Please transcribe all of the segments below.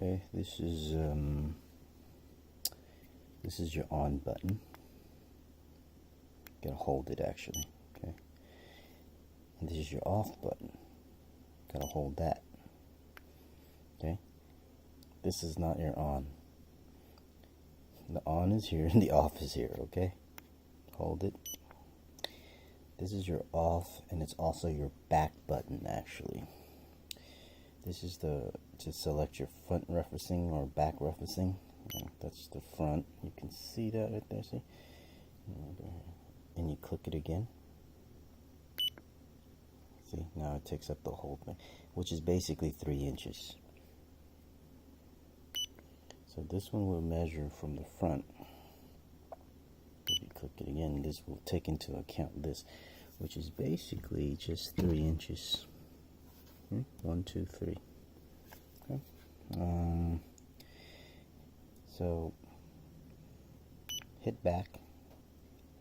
Okay, this is your on button. Gotta hold it actually. Okay, and this is your off button. Gotta hold that. Okay, this is not your on. The on is here and the off is here. Okay, hold it. This is your off, and it's also your back button actually. This is to select your front referencing or back referencing. That's the front. You can see that right there, see? And you click it again. See, now it takes up the whole thing, which is basically 3 inches. So this one will measure from the front. If you click it again, this will take into account this, which is basically just 3 inches. 1, 2, 3. Okay. So hit back,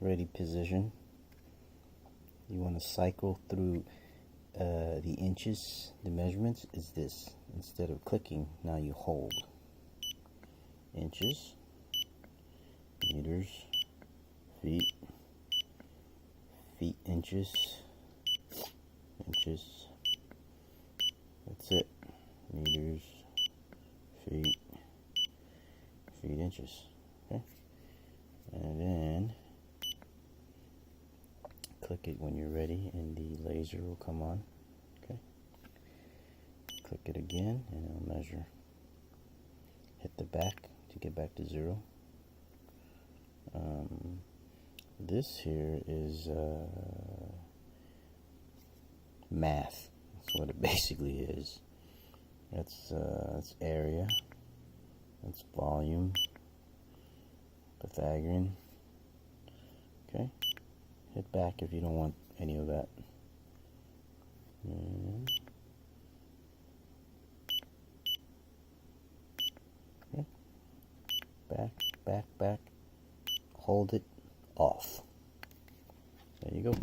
ready position. You want to cycle through the inches. The measurements is this. Instead of clicking, now you hold. Inches, meters, feet, inches, inches. That's it. Meters, feet, inches. Okay, and then click it when you're ready, and the laser will come on. Okay, click it again, and it'll measure. Hit the back to get back to 0. This here is math. That's what it basically is. That's area. That's volume. Pythagorean. Okay. Hit back if you don't want any of that. Okay. Back. Hold it off. There you go.